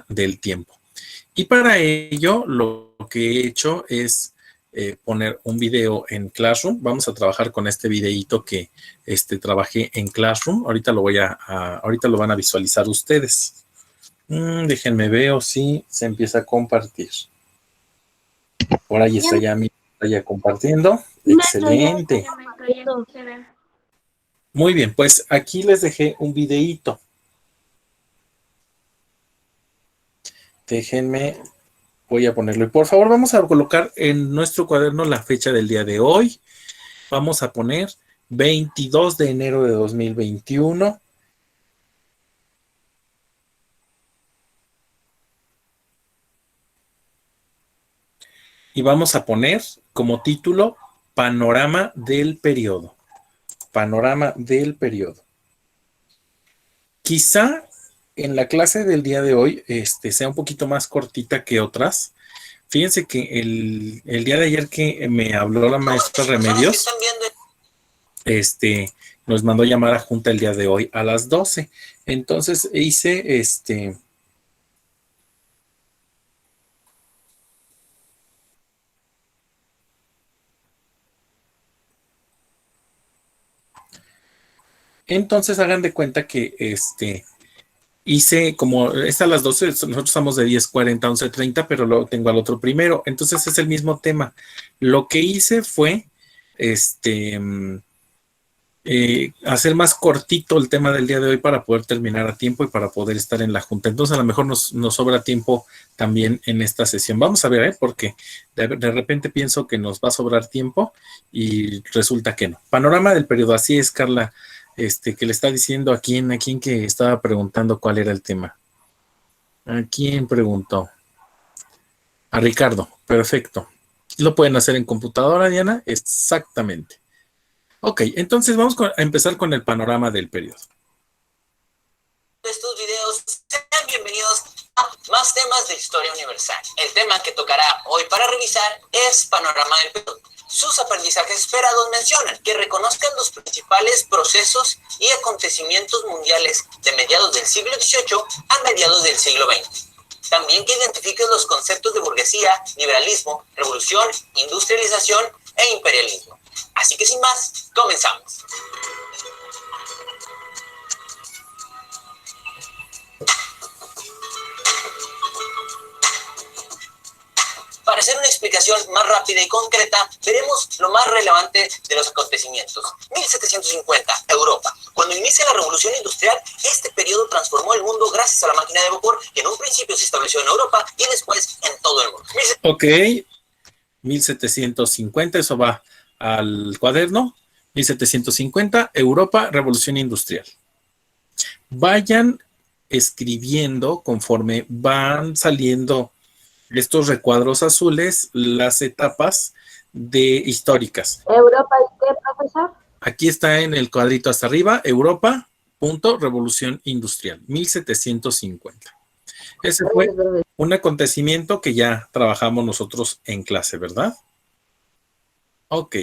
del tiempo. Y para ello lo que he hecho es poner un video en Classroom. Vamos a trabajar con este videíto que trabajé en Classroom. Ahorita ahorita lo van a visualizar ustedes. Déjenme ver si se empieza a compartir. Por ahí está ya mi pantalla compartiendo. Excelente. Muy bien, pues aquí les dejé un videíto. Déjenme, voy a ponerlo. Y por favor, vamos a colocar en nuestro cuaderno la fecha del día de hoy. Vamos a poner 22 de enero de 2021. Y vamos a poner como título Panorama del periodo. Panorama del periodo. Quizá en la clase del día de hoy sea un poquito más cortita que otras. Fíjense que el día de ayer que me habló la maestra Remedios, nos mandó llamar a junta el día de hoy a las 12. Entonces hice entonces hagan de cuenta que hice como, está a las 12, nosotros estamos de 10:40 a 11:30, pero lo tengo al otro primero. Entonces es el mismo tema. Lo que hice fue hacer más cortito el tema del día de hoy para poder terminar a tiempo y para poder estar en la junta. Entonces a lo mejor nos sobra tiempo también en esta sesión. Vamos a ver, porque de repente pienso que nos va a sobrar tiempo y resulta que no. Panorama del periodo, así es, Carla, que le está diciendo a quién que estaba preguntando cuál era el tema. ¿A quién preguntó? A Ricardo, perfecto. ¿Lo pueden hacer en computadora, Diana? Exactamente. Ok, entonces vamos a empezar con el panorama del periodo. Estos videos, sean bienvenidos a más temas de historia universal. El tema que tocará hoy para revisar es Panorama del periodo. Sus aprendizajes esperados mencionan que reconozcan los principales procesos y acontecimientos mundiales de mediados del siglo XVIII a mediados del siglo XX. También que identifiquen los conceptos de burguesía, liberalismo, revolución, industrialización e imperialismo. Así que sin más, comenzamos. Para hacer una explicación más rápida y concreta, veremos lo más relevante de los acontecimientos. 1750, Europa. Cuando inicia la Revolución Industrial, este periodo transformó el mundo gracias a la máquina de vapor, que en un principio se estableció en Europa y después en todo el mundo. Ok, 1750, eso va al cuaderno. 1750, Europa, Revolución Industrial. Vayan escribiendo conforme van saliendo estos recuadros azules, las etapas históricas. ¿Europa y qué, profesor? Aquí está en el cuadrito hasta arriba, Europa, punto, Revolución Industrial, 1750. Ese fue un acontecimiento que ya trabajamos nosotros en clase, ¿verdad? Ok.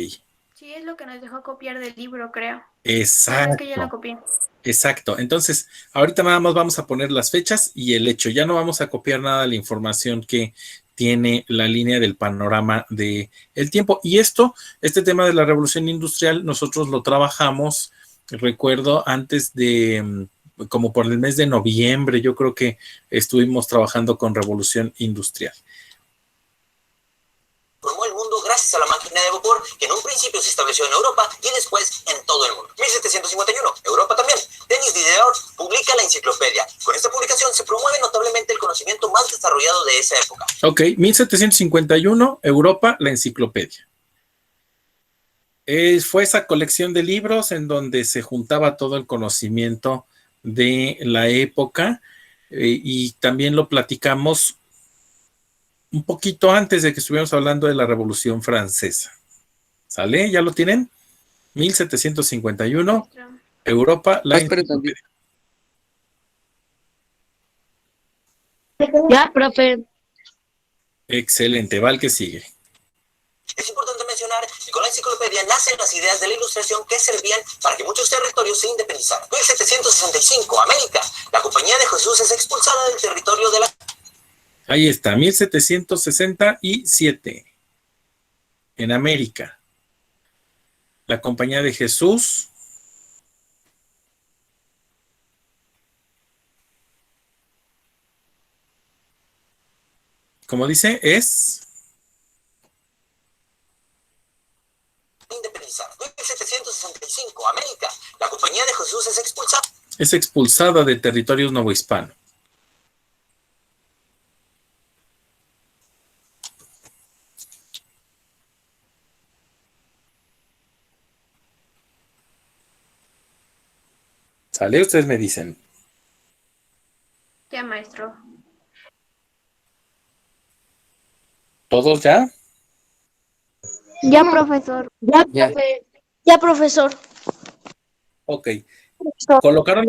Sí, es lo que nos dejó copiar del libro, creo. Exacto. Bueno, es que ya lo copié. Exacto. Entonces, ahorita nada más vamos a poner las fechas y el hecho. Ya no vamos a copiar nada de la información que tiene la línea del panorama del tiempo. Y este tema de la revolución industrial, nosotros lo trabajamos, recuerdo, antes de, como por el mes de noviembre, yo creo que estuvimos trabajando con revolución industrial. Formó el mundo gracias a la máquina de vapor, que en un principio se estableció en Europa y después en todo el mundo. 1751, Europa también. Denis Diderot publica la enciclopedia. Con esta publicación se promueve notablemente el conocimiento más desarrollado de esa época. Ok, 1751, Europa, la enciclopedia. Fue esa colección de libros en donde se juntaba todo el conocimiento de la época y también lo platicamos un poquito antes de que estuviéramos hablando de la Revolución Francesa. ¿Sale? ¿Ya lo tienen? 1751, Europa, la enciclopedia. Ya, profe. Excelente, va el que sigue. Es importante mencionar que con la enciclopedia nacen las ideas de la Ilustración que servían para que muchos territorios se independizaran. 1765, América. La Compañía de Jesús es expulsada del territorio de la... Ahí está, 1767. En América. La Compañía de Jesús como dice, es independizada. 1765, América. La Compañía de Jesús es expulsada. Es expulsada de territorios novohispanos. ¿Sale? Ustedes me dicen. Ya, maestro. ¿Todos ya? Ya, profesor. Ya, profesor. Ok. Colocaron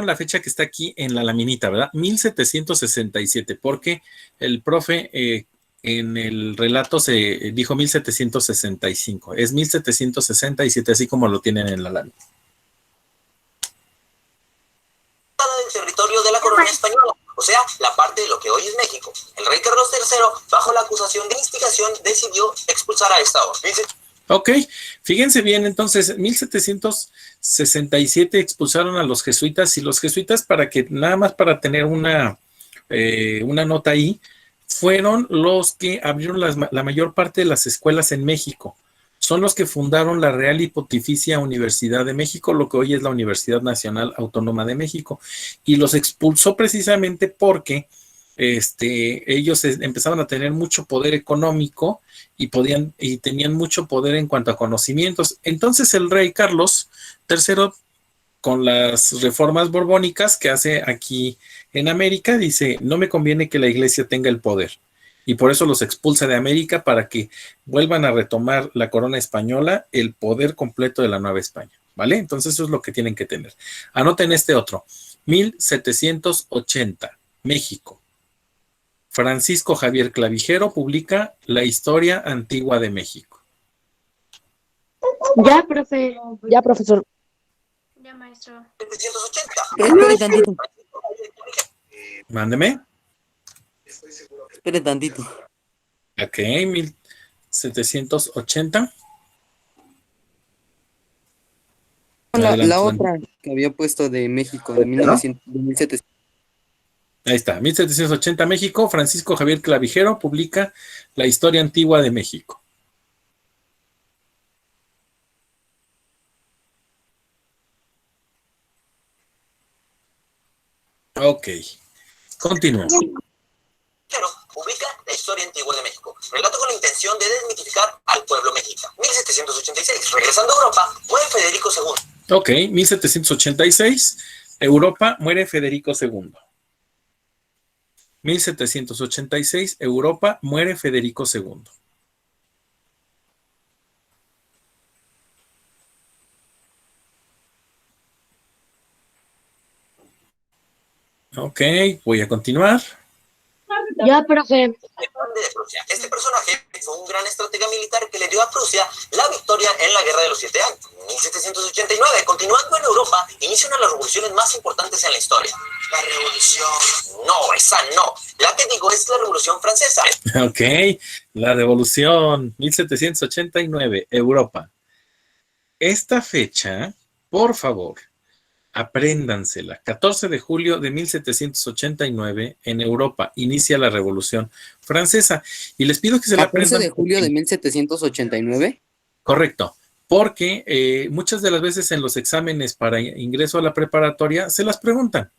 la fecha que está aquí en la laminita, ¿verdad? 1767, porque el profe en el relato se dijo 1765. Es 1767, así como lo tienen en la lámina. Del territorio de la corona española, o sea, la parte de lo que hoy es México. El rey Carlos III, bajo la acusación de instigación, decidió expulsar a esta orden. Ok, fíjense bien, entonces, 1767 expulsaron a los jesuitas, y los jesuitas, para que, nada más para tener una nota ahí, fueron los que abrieron la mayor parte de las escuelas en México. Son los que fundaron la Real y Pontificia Universidad de México, lo que hoy es la Universidad Nacional Autónoma de México, y los expulsó precisamente porque ellos empezaban a tener mucho poder económico y tenían mucho poder en cuanto a conocimientos. Entonces el rey Carlos III, con las reformas borbónicas que hace aquí en América, dice: no me conviene que la iglesia tenga el poder. Y por eso los expulsa de América, para que vuelvan a retomar la corona española, el poder completo de la Nueva España, ¿vale? Entonces eso es lo que tienen que tener. Anoten este otro. 1780, México. Francisco Javier Clavijero publica La Historia Antigua de México. Ya, profe. Ya, profesor. Ya, maestro. 1780. Espere tantito. Mándeme. Espere tantito. Ok, 1780. La otra que había puesto de México, de 1700. Ahí está, 1780 México, Francisco Javier Clavijero publica La Historia Antigua de México. Ok, continúo. Pero publica La Historia Antigua de México, relato con la intención de desmitificar al pueblo mexicano. 1786, regresando a Europa, muere Federico II. Ok, 1786, Europa, muere Federico II. 1786, Europa, muere Federico II. Ok, voy a continuar. Ya, profe. El conde de Prusia. Este personaje fue un gran estratega militar que le dio a Prusia la victoria en la Guerra de los 7 años. 1789, continuando en Europa, inicia una de las revoluciones más importantes en la historia. La revolución... No, esa no. La que digo es la Revolución Francesa. Ok, la Revolución, 1789, Europa. Esta fecha, por favor, apréndansela. 14 de julio de 1789, en Europa, inicia la Revolución Francesa. Y les pido que se la aprendan. 14 de julio de 1789. Correcto, porque muchas de las veces en los exámenes para ingreso a la preparatoria se las preguntan.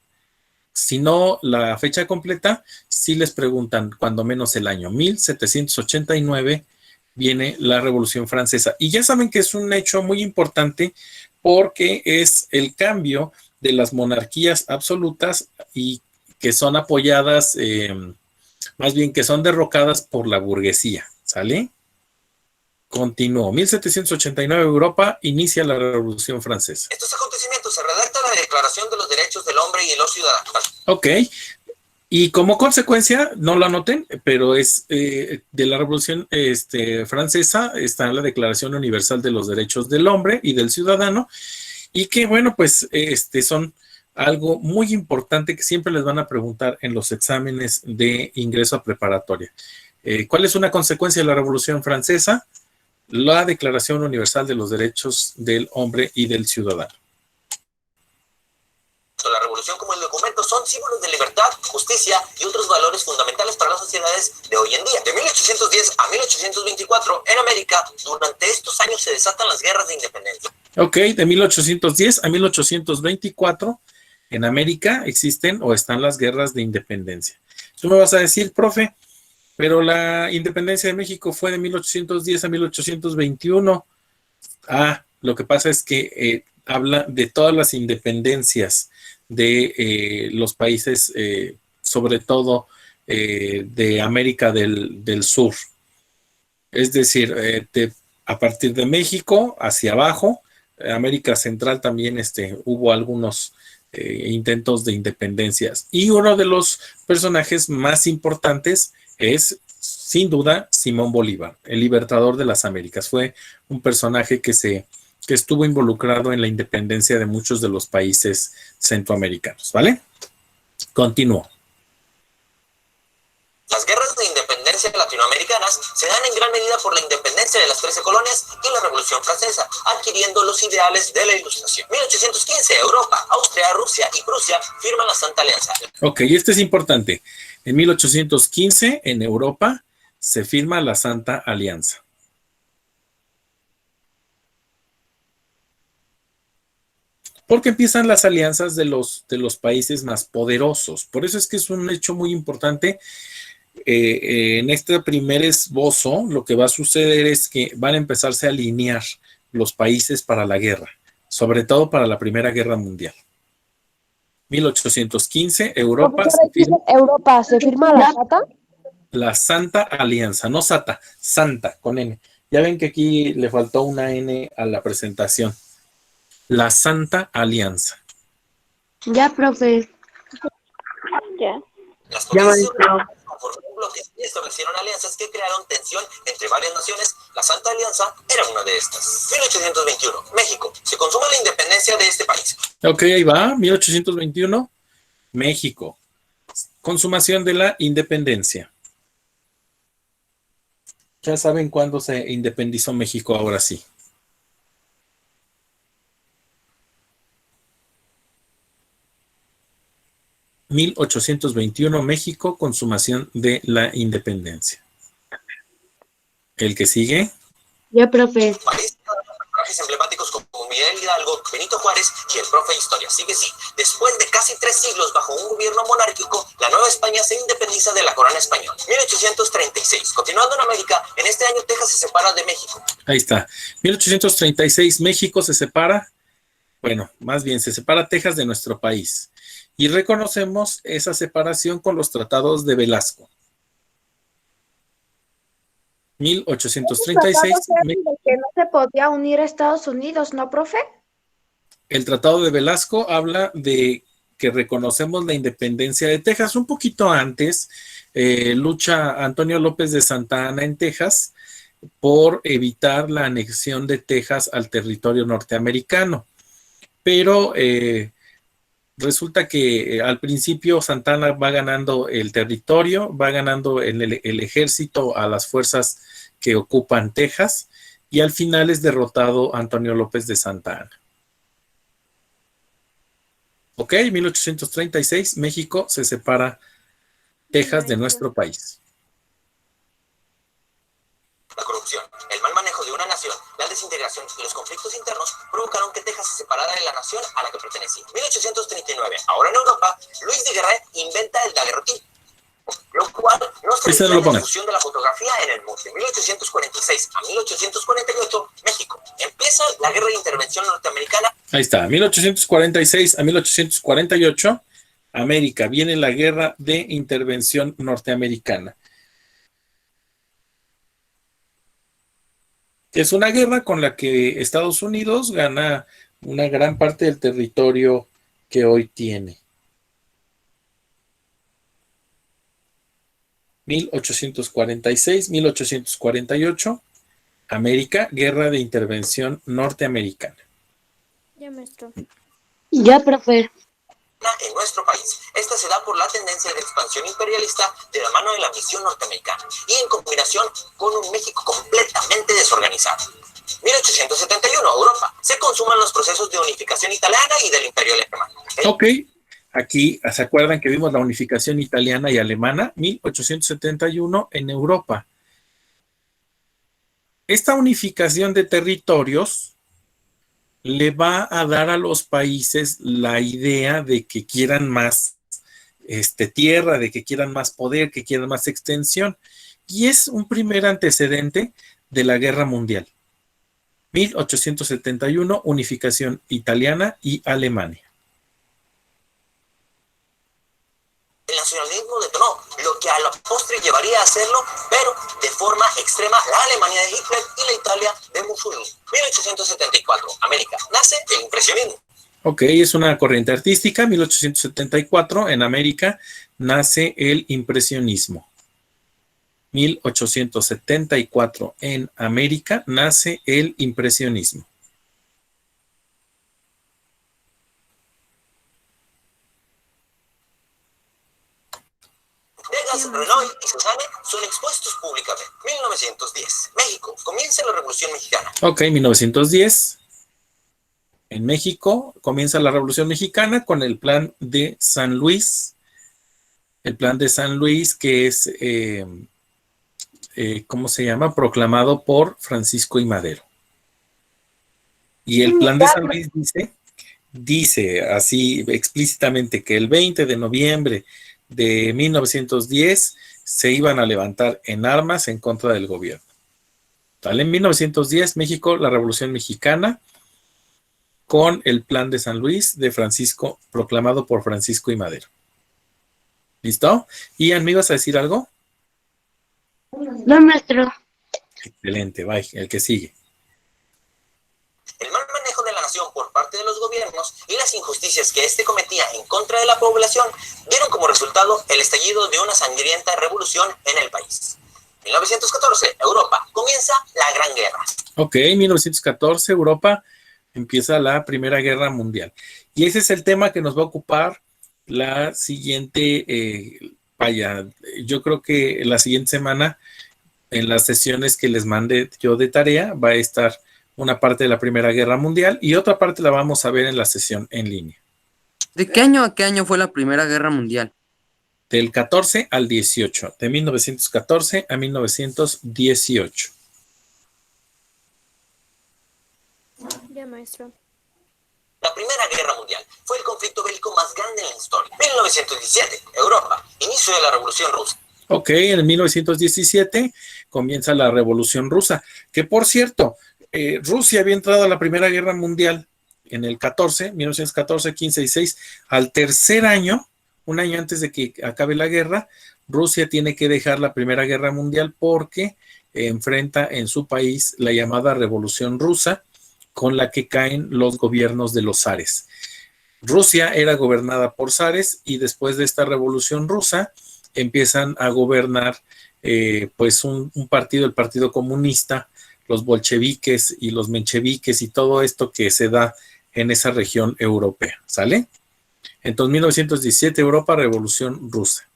Si no la fecha completa, sí les preguntan cuando menos el año. 1789 viene la Revolución Francesa. Y ya saben que es un hecho muy importante, porque es el cambio de las monarquías absolutas y que son apoyadas, más bien que son derrocadas por la burguesía, ¿sale? Continúo. 1789, Europa, inicia la Revolución Francesa. Estos acontecimientos se redacta la Declaración de los Derechos del Hombre y de los Ciudadanos. Ok. Y como consecuencia, no lo anoten, pero es de la Revolución Francesa, está la Declaración Universal de los Derechos del Hombre y del Ciudadano, y que, bueno, pues son algo muy importante que siempre les van a preguntar en los exámenes de ingreso a preparatoria. ¿Cuál es una consecuencia de la Revolución Francesa? La Declaración Universal de los Derechos del Hombre y del Ciudadano. La revolución como el documento son símbolos de libertad, justicia y otros valores fundamentales para las sociedades de hoy en día. De 1810 a 1824, en América, durante estos años se desatan las guerras de independencia. Ok, de 1810 a 1824, en América existen o están las guerras de independencia. Tú me vas a decir, profe, pero la independencia de México fue de 1810 a 1821. Lo que pasa es que habla de todas las independencias de los países, sobre todo de América del Sur. Es decir, a partir de México hacia abajo, América Central también hubo algunos intentos de independencias. Y uno de los personajes más importantes es, sin duda, Simón Bolívar, el libertador de las Américas. Fue un personaje que estuvo involucrado en la independencia de muchos de los países centroamericanos, ¿vale? Continúo. Las guerras de independencia latinoamericanas se dan en gran medida por la independencia de las 13 colonias y la Revolución Francesa, adquiriendo los ideales de la Ilustración. 1815, Europa, Austria, Rusia y Prusia firman la Santa Alianza. Ok, este es importante. En 1815, en Europa, se firma la Santa Alianza. Porque empiezan las alianzas de los países más poderosos. Por eso es que es un hecho muy importante. En este primer esbozo, lo que va a suceder es que van a empezarse a alinear los países para la guerra, sobre todo para la Primera Guerra Mundial. 1815, Europa se firma la SATA. La Santa Alianza, no SATA, Santa, con N. Ya ven que aquí le faltó una N a la presentación. La Santa Alianza. Ya, profe. Ya. Las potencias conformaron bloques y establecieron alianzas que crearon tensión entre varias naciones. La Santa Alianza era una de estas. 1821, México. Se consuma la independencia de este país. Ok, ahí va. 1821, México. Consumación de la independencia. Ya saben cuándo se independizó México, ahora sí. (1821) México, consumación de la independencia. ¿El que sigue? Ya, profe. Personajes emblemáticos como Miguel Hidalgo, Benito Juárez y el profe de Historia. Sigue sí. Después de casi 3 siglos bajo un gobierno monárquico, la Nueva España se independiza de la corona española. 1836. Continuando en América, en este año Texas se separa de México. Ahí está. 1836, México se separa. Bueno, más bien se separa Texas de nuestro país. Y reconocemos esa separación con los tratados de Velasco. 1836. Que no se podía unir a Estados Unidos, ¿no, profe? El Tratado de Velasco habla de que reconocemos la independencia de Texas. Un poquito antes, lucha Antonio López de Santa Anna en Texas por evitar la anexión de Texas al territorio norteamericano. Pero resulta que al principio Santa Anna va ganando el territorio, va ganando el ejército a las fuerzas que ocupan Texas, y al final es derrotado Antonio López de Santa Anna. Ok, 1836, México se separa Texas de nuestro país. La corrupción, el mal manejo de una nación, la desintegración y los conflictos internos provocaron que Texas se separara de la nación a la que pertenecía. 1839, ahora en Europa, Luis de Guerret inventa el daguerrotín, lo cual nos permite la difusión de la fotografía en el mundo. De 1846 a 1848, México. Empieza la guerra de intervención norteamericana. Ahí está, 1846 a 1848, América. Viene la guerra de intervención norteamericana. Es una guerra con la que Estados Unidos gana una gran parte del territorio que hoy tiene. 1846, 1848, América, Guerra de Intervención Norteamericana. Ya, maestro. Ya, profe. En nuestro país. Esta se da por la tendencia de expansión imperialista de la mano de la misión norteamericana y en combinación con un México completamente desorganizado. 1871, Europa. Se consuman los procesos de unificación italiana y del imperio alemán. Ok, aquí se acuerdan que vimos la unificación italiana y alemana, 1871 en Europa. Esta unificación de territorios le va a dar a los países la idea de que quieran más tierra, de que quieran más poder, que quieran más extensión. Y es un primer antecedente de la Guerra Mundial. 1871, unificación italiana y Alemania. El nacionalismo detonó, lo que a la postre llevaría a hacerlo, pero de forma extrema, la Alemania de Hitler y la Italia de Mussolini. 1874, América, nace el impresionismo. Ok, es una corriente artística. 1874, en América, nace el impresionismo. 1874, en América, nace el impresionismo. Degas, Renoy y Cézanne son expuestos públicamente. 1910, México, comienza la Revolución Mexicana. Ok, 1910. En México comienza la Revolución Mexicana con el Plan de San Luis. El Plan de San Luis que es, ¿cómo se llama? Proclamado por Francisco I. Madero. Y el Plan de San Luis dice así explícitamente que el 20 de noviembre de 1910 se iban a levantar en armas en contra del gobierno. ¿Vale? En 1910, México, la Revolución Mexicana, con el Plan de San Luis de Francisco, proclamado por Francisco I. Madero. ¿Listo? Ian, ¿me ibas a decir algo? No, maestro. Excelente, bye. El que sigue. El mal manejo de la nación por parte de los gobiernos y las injusticias que éste cometía en contra de la población dieron como resultado el estallido de una sangrienta revolución en el país. 1914, Europa, comienza la Gran Guerra. Ok, 1914, Europa empieza la Primera Guerra Mundial. Y ese es el tema que nos va a ocupar la siguiente, yo creo que la siguiente semana, en las sesiones que les mande yo de tarea, va a estar una parte de la Primera Guerra Mundial y otra parte la vamos a ver en la sesión en línea. ¿De qué año a qué año fue la Primera Guerra Mundial? Del 14 al 18, de 1914 a 1918. Ya, maestro. La Primera Guerra Mundial fue el conflicto bélico más grande en la historia. 1917, Europa, inicio de la Revolución Rusa. Ok, en 1917 comienza la Revolución Rusa, que por cierto, Rusia había entrado a la Primera Guerra Mundial en el 14, 1914, 15 y 6. Al tercer año, un año antes de que acabe la guerra, Rusia tiene que dejar la Primera Guerra Mundial porque enfrenta en su país la llamada Revolución Rusa, con la que caen los gobiernos de los zares. Rusia era gobernada por zares y después de esta Revolución Rusa empiezan a gobernar pues un partido, el Partido Comunista, los bolcheviques y los mencheviques y todo esto que se da en esa región europea, ¿sale? Entonces, 1917, Europa, Revolución Rusa.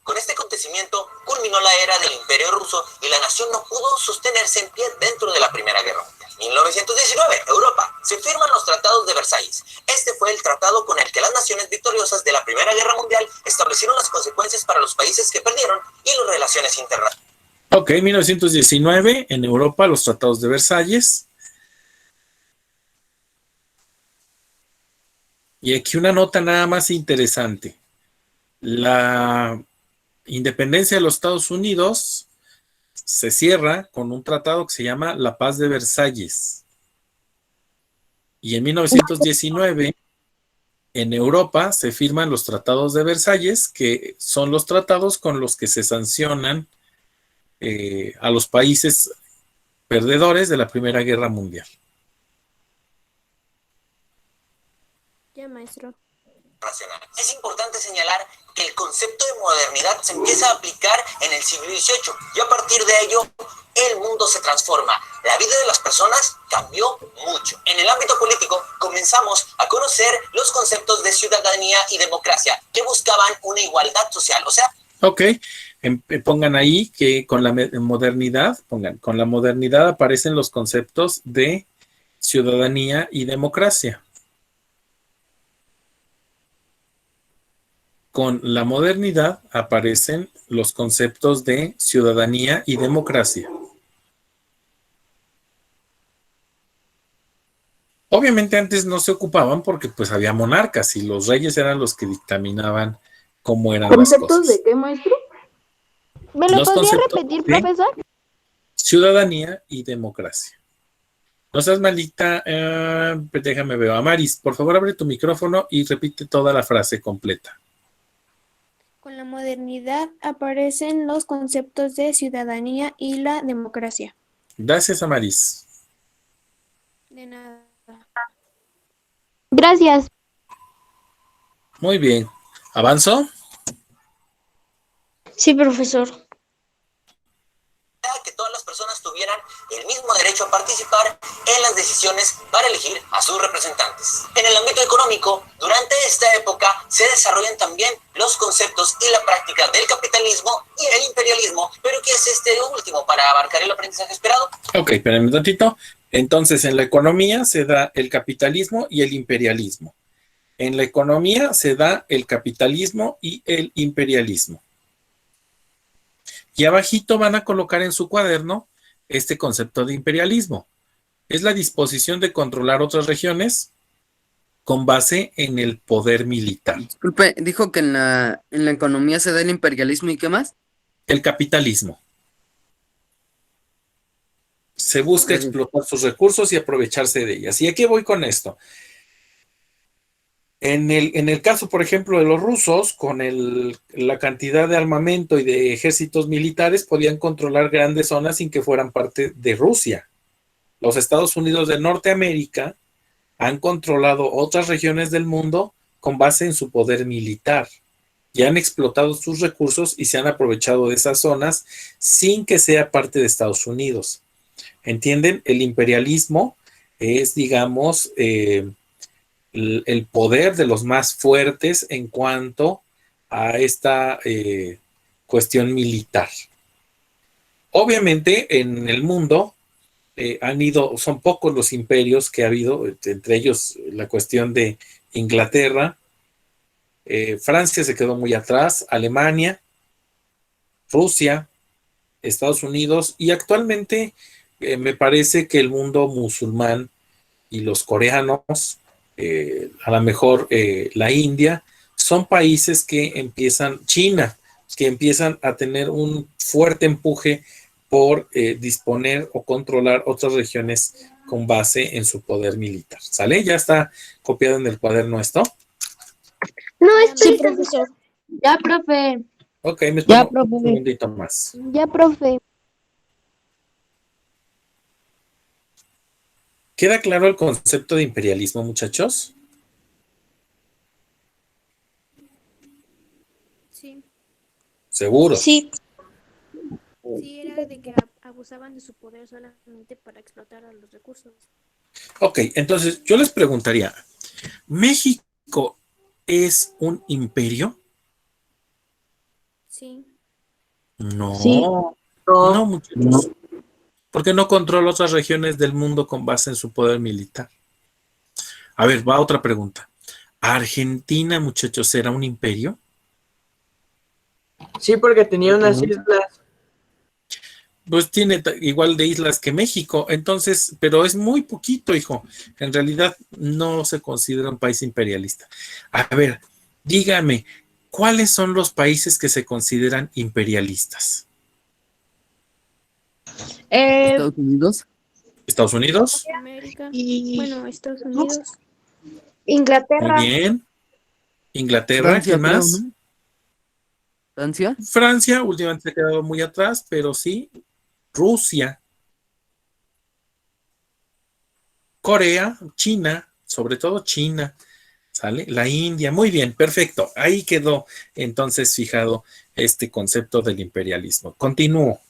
Con este acontecimiento culminó la era del Imperio Ruso y la nación no pudo sostenerse en pie dentro de la Primera Guerra Mundial. 1919, Europa, se firman los tratados de Versalles. Este fue el tratado con el que las naciones victoriosas de la Primera Guerra Mundial establecieron las consecuencias para los países que perdieron y las relaciones internacionales. Ok, 1919, en Europa, los tratados de Versalles. Y aquí una nota nada más interesante. La independencia de los Estados Unidos se cierra con un tratado que se llama La Paz de Versalles. Y en 1919, en Europa, se firman los tratados de Versalles, que son los tratados con los que se sancionan a los países perdedores de la Primera Guerra Mundial. Ya, maestro. Es importante señalar que el concepto de modernidad se empieza a aplicar en el siglo XVIII y a partir de ello el mundo se transforma. La vida de las personas cambió mucho. En el ámbito político comenzamos a conocer los conceptos de ciudadanía y democracia que buscaban una igualdad social. O sea, Ok, pongan ahí que con la modernidad, con la modernidad aparecen los conceptos de ciudadanía y democracia. Con la modernidad aparecen los conceptos de ciudadanía y democracia. Obviamente antes no se ocupaban porque pues había monarcas y los reyes eran los que dictaminaban cómo eran las ¿Conceptos cosas. de qué, maestro? ¿Me lo Los podría conceptos repetir, de profesor? ciudadanía y democracia. No seas malita, déjame ver. Amaris, por favor abre tu micrófono y repite toda la frase completa. Con la modernidad aparecen los conceptos de ciudadanía y la democracia. Gracias, Amaris. De nada. Gracias. Muy bien. ¿Avanzo? Sí, profesor. que todas las personas tuvieran el mismo derecho a participar en las decisiones para elegir a sus representantes. En el ámbito económico, durante esta época se desarrollan también los conceptos y la práctica del capitalismo y el imperialismo. ¿Pero qué es este último para abarcar el aprendizaje esperado? Ok, espérenme un tantito. Entonces, en la economía se da el capitalismo y el imperialismo. En la economía se da el capitalismo y el imperialismo. Y abajito van a colocar en su cuaderno este concepto de imperialismo. Es la disposición de controlar otras regiones con base en el poder militar. Disculpe, dijo que en la economía se da el imperialismo y qué más. El capitalismo. Se busca explotar sus recursos y aprovecharse de ellas. ¿Y a qué voy con esto? En el caso, por ejemplo, de los rusos, con la cantidad de armamento y de ejércitos militares, podían controlar grandes zonas sin que fueran parte de Rusia. Los Estados Unidos de Norteamérica han controlado otras regiones del mundo con base en su poder militar y han explotado sus recursos y se han aprovechado de esas zonas sin que sea parte de Estados Unidos. ¿Entienden? El imperialismo es, digamos, el poder de los más fuertes en cuanto a esta cuestión militar. Obviamente en el mundo son pocos los imperios que ha habido, entre ellos la cuestión de Inglaterra, Francia se quedó muy atrás, Alemania, Rusia, Estados Unidos y actualmente me parece que el mundo musulmán y los coreanos, a lo mejor la India, son países que China, que empiezan a tener un fuerte empuje por disponer o controlar otras regiones con base en su poder militar. ¿Sale? ¿Ya está copiado en el cuaderno esto? No, sí, profesor. Ya, profe. Ok, me tomo un segundito más. Ya, profe. ¿Queda claro el concepto de imperialismo, muchachos? Sí. ¿Seguros? Sí. Sí, era de que abusaban de su poder solamente para explotar a los recursos. Ok, entonces yo les preguntaría, ¿México es un imperio? Sí. No, Sí. no, muchachos. Porque no controla otras regiones del mundo con base en su poder militar. A ver, va otra pregunta. ¿Argentina, muchachos, será un imperio? Sí, porque tenía unas islas. Pues tiene igual de islas que México, entonces, pero es muy poquito, hijo. En realidad no se considera un país imperialista. A ver, dígame, ¿cuáles son los países que se consideran imperialistas? Estados Unidos. ¿Estados Unidos? América. Y Bueno, Estados Unidos. Inglaterra. Muy bien. Inglaterra, Francia, ¿quién más? creo, ¿no? Francia. Francia últimamente se ha quedado muy atrás, pero sí. Rusia, Corea, China, sobre todo China, ¿Sale? La India, muy bien, perfecto. Ahí quedó entonces fijado este concepto del imperialismo. Continúo.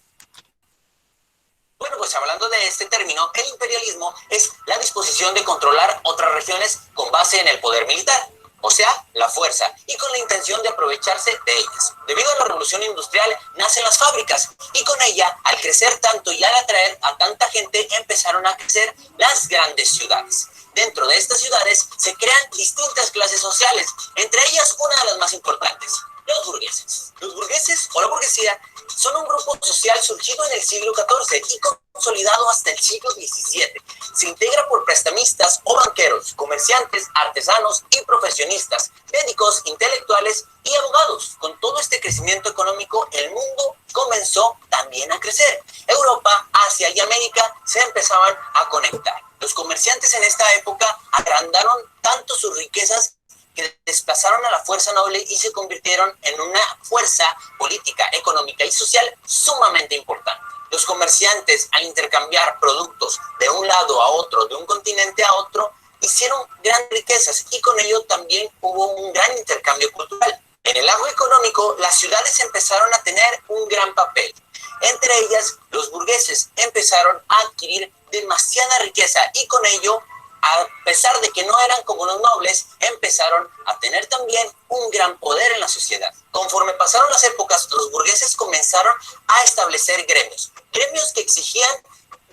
Bueno, pues hablando de este término, el imperialismo es la disposición de controlar otras regiones con base en el poder militar, o sea, la fuerza, y con la intención de aprovecharse de ellas. Debido a la revolución industrial, nacen las fábricas, y con ella, al crecer tanto y al atraer a tanta gente, empezaron a crecer las grandes ciudades. Dentro de estas ciudades se crean distintas clases sociales, entre ellas una de las más importantes, los burgueses. Los burgueses o la burguesía son un grupo social surgido en el siglo XIV y consolidado hasta el siglo XVII. Se integra por prestamistas o banqueros, comerciantes, artesanos y profesionistas, médicos, intelectuales y abogados. Con todo este crecimiento económico, el mundo comenzó también a crecer. Europa, Asia y América se empezaban a conectar. Los comerciantes en esta época agrandaron tanto sus riquezas que desplazaron a la fuerza noble y se convirtieron en una fuerza política, económica y social sumamente importante. Los comerciantes, al intercambiar productos de un lado a otro, de un continente a otro, hicieron grandes riquezas y con ello también hubo un gran intercambio cultural. En el lado económico, las ciudades empezaron a tener un gran papel. Entre ellas, los burgueses empezaron a adquirir demasiada riqueza y con ello, a pesar de que no eran como los nobles, empezaron a tener también un gran poder en la sociedad. Conforme pasaron las épocas, los burgueses comenzaron a establecer gremios que exigían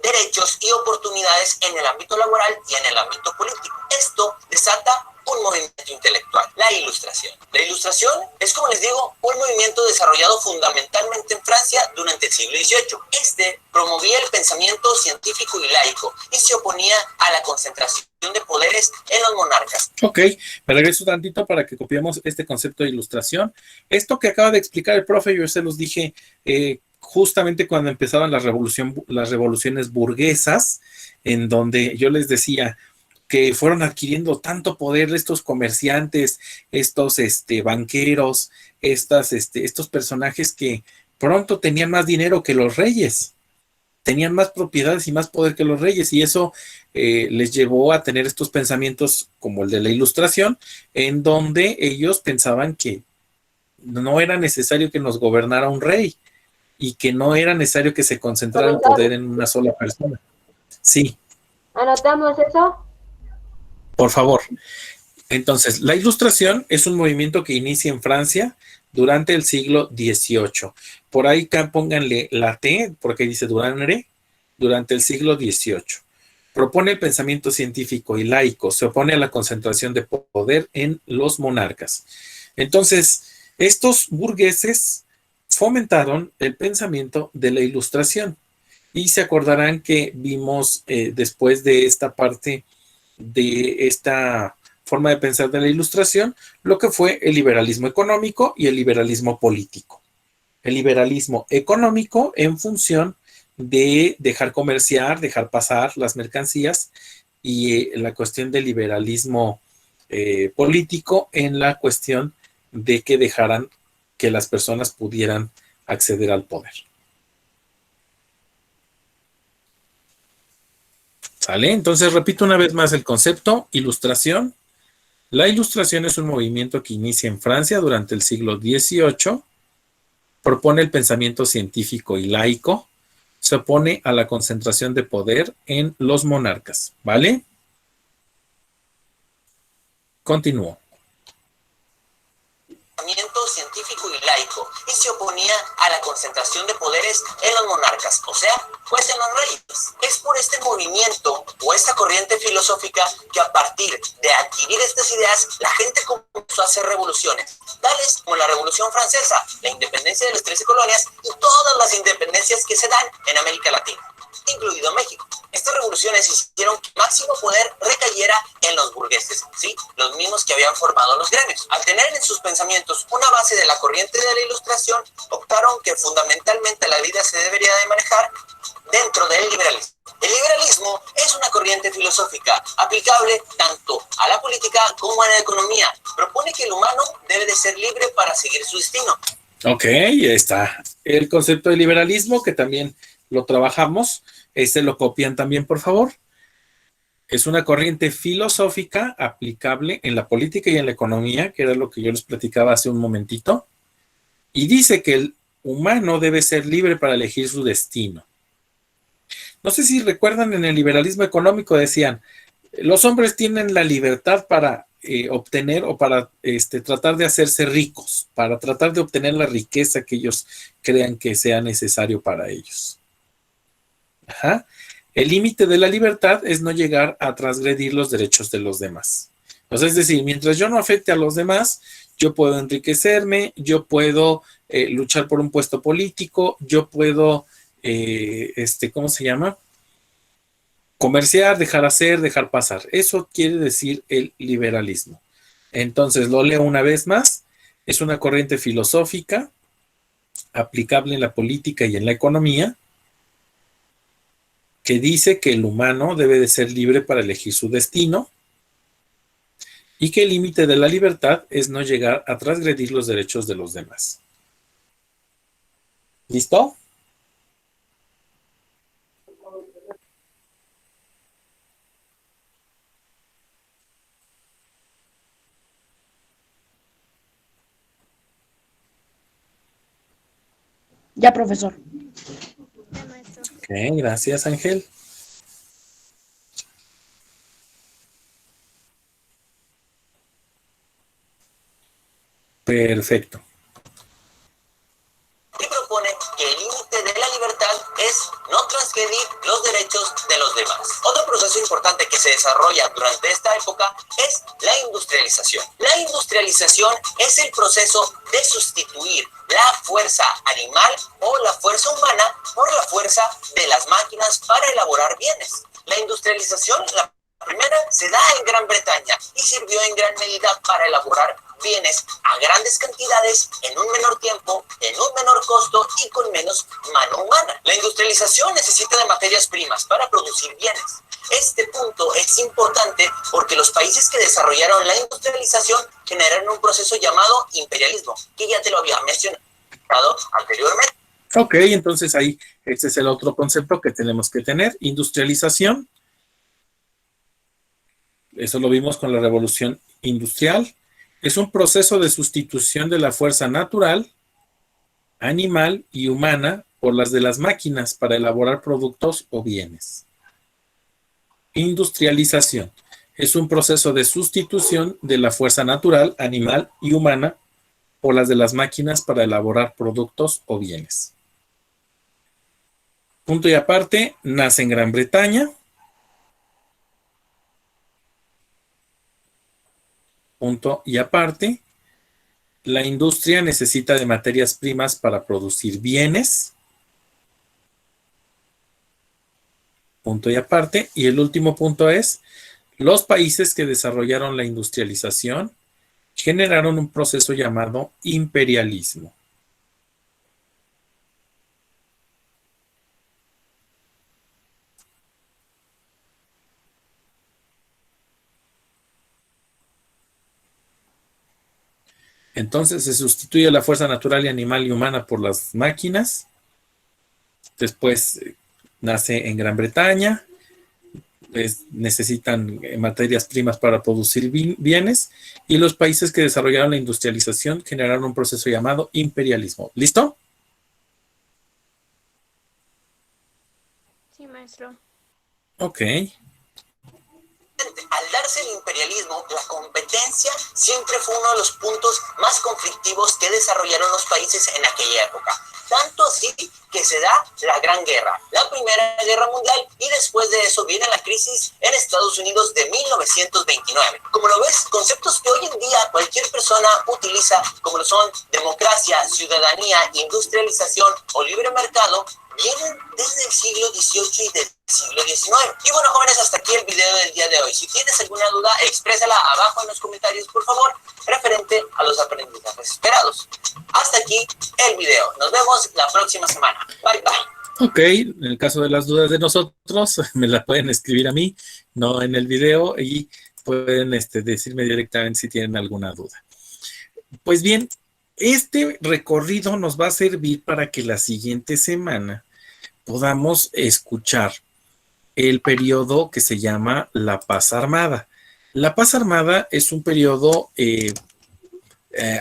derechos y oportunidades en el ámbito laboral y en el ámbito político. Esto desata un movimiento intelectual, la Ilustración. La Ilustración es, como les digo, un movimiento desarrollado fundamentalmente en Francia durante el siglo XVIII. Este promovía el pensamiento científico y laico y se oponía a la concentración de poderes en los monarcas. Ok, me regreso tantito para que copiemos este concepto de ilustración. Esto que acaba de explicar el profe, yo se los dije justamente cuando empezaban las revoluciones burguesas, en donde yo les decía que fueron adquiriendo tanto poder estos comerciantes, estos banqueros, estos personajes que pronto tenían más dinero que los reyes, tenían más propiedades y más poder que los reyes, y eso les llevó a tener estos pensamientos como el de la Ilustración, en donde ellos pensaban que no era necesario que nos gobernara un rey y que no era necesario que se concentrara el poder en una sola persona. Sí. ¿Anotamos eso? Por favor. Entonces, la Ilustración es un movimiento que inicia en Francia durante el siglo XVIII. Por ahí pónganle la T, porque dice durante el siglo XVIII. Propone el pensamiento científico y laico, se opone a la concentración de poder en los monarcas. Entonces, estos burgueses fomentaron el pensamiento de la Ilustración. Y se acordarán que vimos después de esta parte de esta forma de pensar de la Ilustración, lo que fue el liberalismo económico y el liberalismo político. El liberalismo económico en función de dejar comerciar, dejar pasar las mercancías, y la cuestión del liberalismo político en la cuestión de que dejaran que las personas pudieran acceder al poder. ¿Sale? Entonces repito una vez más el concepto: Ilustración. La Ilustración es un movimiento que inicia en Francia durante el siglo XVIII, propone el pensamiento científico y laico, se opone a la concentración de poder en los monarcas. ¿Vale? Continúo. Pensamiento científico y laico y se oponía a la concentración de poderes en los monarcas, o sea, pues en los reyes. Es por este movimiento o esta corriente filosófica que a partir de adquirir estas ideas, la gente comenzó a hacer revoluciones, tales como la Revolución Francesa, la independencia de las 13 colonias y todas las independencias que se dan en América Latina, incluido México. Estas revoluciones hicieron que el máximo poder recayera en los burgueses, ¿sí? Los mismos que habían formado los gremios. Al tener en sus pensamientos una base de la corriente de la Ilustración, optaron que fundamentalmente la vida se debería de manejar dentro del liberalismo. El liberalismo es una corriente filosófica aplicable tanto a la política como a la economía. Propone que el humano debe de ser libre para seguir su destino. Ok, ahí está el concepto de liberalismo, que también lo trabajamos. Lo copian también, por favor. Es una corriente filosófica aplicable en la política y en la economía, que era lo que yo les platicaba hace un momentito, y dice que el humano debe ser libre para elegir su destino. No sé si recuerdan, en el liberalismo económico decían, los hombres tienen la libertad para obtener o para tratar de hacerse ricos, para tratar de obtener la riqueza que ellos crean que sea necesario para ellos. Ajá. El límite de la libertad es no llegar a transgredir los derechos de los demás. Entonces, es decir, mientras yo no afecte a los demás, yo puedo enriquecerme, yo puedo luchar por un puesto político, yo puedo, ¿cómo se llama? Comerciar, dejar hacer, dejar pasar. Eso quiere decir el liberalismo. Entonces, lo leo una vez más. Es una corriente filosófica aplicable en la política y en la economía, que dice que el humano debe de ser libre para elegir su destino y que el límite de la libertad es no llegar a transgredir los derechos de los demás. ¿Listo? Ya, profesor. Ya, maestro. Ok, gracias, Ángel. Perfecto. Y propone que el límite de la libertad es no transgredir los derechos de los demás. Otro proceso importante que se desarrolla durante esta época es la industrialización. La industrialización es el proceso de sustituir la fuerza animal o la fuerza humana por la fuerza de las máquinas para elaborar bienes. La industrialización, la primera, se da en Gran Bretaña y sirvió en gran medida para elaborar bienes a grandes cantidades en un menor tiempo, en un menor costo y con menos mano humana. La industrialización necesita de materias primas para producir bienes. Este punto es importante porque los países que desarrollaron la industrialización generaron un proceso llamado imperialismo, que ya te lo había mencionado anteriormente. Ok, entonces ahí, este es el otro concepto que tenemos que tener, industrialización. Eso lo vimos con la revolución industrial. Es un proceso de sustitución de la fuerza natural, animal y humana por las de las máquinas para elaborar productos o bienes. Industrialización. Es un proceso de sustitución de la fuerza natural, animal y humana por las de las máquinas para elaborar productos o bienes. Punto y aparte, nace en Gran Bretaña. Punto y aparte, la industria necesita de materias primas para producir bienes. Punto y aparte. Y el último punto es, los países que desarrollaron la industrialización generaron un proceso llamado imperialismo. Entonces se sustituye la fuerza natural y animal y humana por las máquinas. Después nace en Gran Bretaña. Necesitan materias primas para producir bienes. Y los países que desarrollaron la industrialización generaron un proceso llamado imperialismo. ¿Listo? Sí, maestro. Ok. Al darse el imperialismo, la competencia siempre fue uno de los puntos más conflictivos que desarrollaron los países en aquella época. Tanto así que se da la Gran Guerra, la Primera Guerra Mundial, y después de eso viene la crisis en Estados Unidos de 1929. Como lo ves, conceptos que hoy en día cualquier persona utiliza, como lo son democracia, ciudadanía, industrialización o libre mercado, vienen desde el siglo XVIII y del siglo XIX. Y bueno, jóvenes, hasta aquí el video del día de hoy. Si tienes alguna duda, exprésala abajo en los comentarios, por favor, referente a los aprendizajes esperados. Hasta aquí el video. Nos vemos la próxima semana. Bye, bye. Ok, en el caso de las dudas de nosotros, me la pueden escribir a mí, no en el video, y pueden decirme directamente si tienen alguna duda. Pues bien, este recorrido nos va a servir para que la siguiente semana podamos escuchar el periodo que se llama la Paz Armada. La Paz Armada es un periodo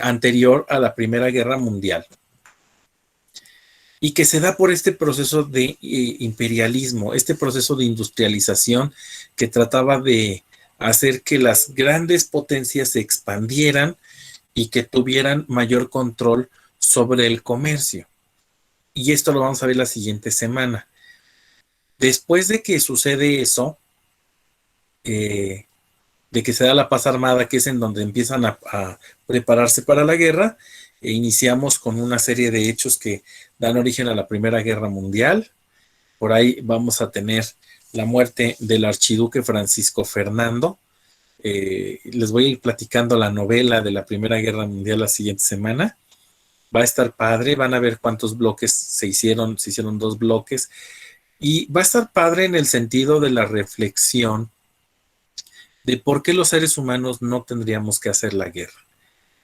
anterior a la Primera Guerra Mundial y que se da por este proceso de imperialismo, este proceso de industrialización que trataba de hacer que las grandes potencias se expandieran y que tuvieran mayor control sobre el comercio. Y esto lo vamos a ver la siguiente semana. Después de que sucede eso, de que se da la paz armada, que es en donde empiezan a prepararse para la guerra, e iniciamos con una serie de hechos que dan origen a la Primera Guerra Mundial. Por ahí vamos a tener la muerte del archiduque Francisco Fernando. Les voy a ir platicando la novela de la Primera Guerra Mundial la siguiente semana. Va a estar padre, van a ver cuántos bloques se hicieron 2 bloques, y va a estar padre en el sentido de la reflexión de por qué los seres humanos no tendríamos que hacer la guerra,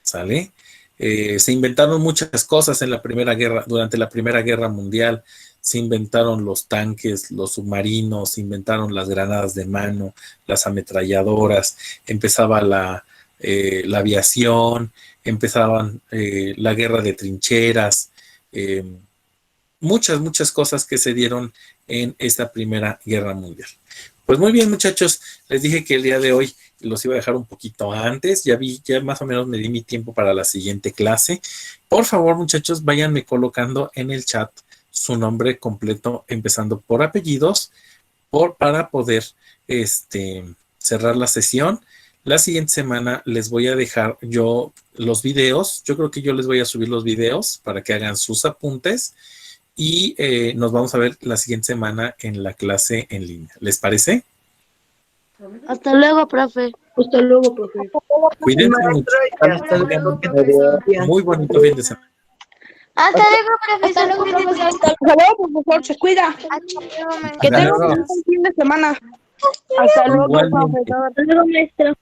¿sale? Se inventaron muchas cosas en la Primera Guerra, durante la Primera Guerra Mundial. Se inventaron los tanques, los submarinos, se inventaron las granadas de mano, las ametralladoras, empezaba la aviación, empezaban la guerra de trincheras, muchas cosas que se dieron en esta Primera Guerra Mundial. Pues muy bien, muchachos, les dije que el día de hoy los iba a dejar un poquito antes, ya más o menos me di mi tiempo para la siguiente clase. Por favor, muchachos, váyanme colocando en el chat su nombre completo, empezando por apellidos, para poder cerrar la sesión. La siguiente semana les voy a dejar yo los videos. Yo creo que yo les voy a subir los videos para que hagan sus apuntes y nos vamos a ver la siguiente semana en la clase en línea. ¿Les parece? Hasta luego, profe. Hasta luego, profe. Cuídense mucho. Hasta luego, que tengan día. Muy bonito fin de semana. Hasta luego, profesor. Hasta luego, profesor. Hasta luego, profesor, se cuida. Que tenga un buen fin de semana. Hasta luego, Igualmente. profesor. Hasta luego, maestro.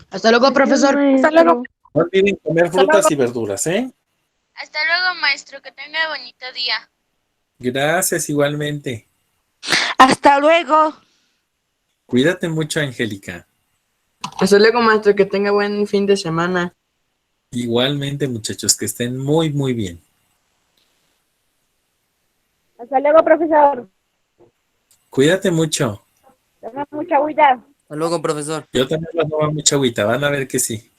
Hasta luego, profesor. Hasta luego. No olviden comer frutas y verduras, ¿eh? Hasta luego, maestro. Que tenga bonito día. Gracias, igualmente. Hasta luego. Cuídate mucho, Angélica. Hasta luego, maestro. Que tenga buen fin de semana. Igualmente, muchachos, que estén muy, muy bien. Hasta luego, profesor. Cuídate mucho. Toma mucha agüita. Hasta luego, profesor. Yo también voy a tomar mucha agüita, van a ver que sí.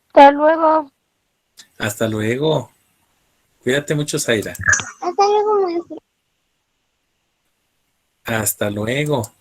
Hasta luego. Hasta luego. Cuídate mucho, Zaira. Hasta luego, maestro. Hasta luego.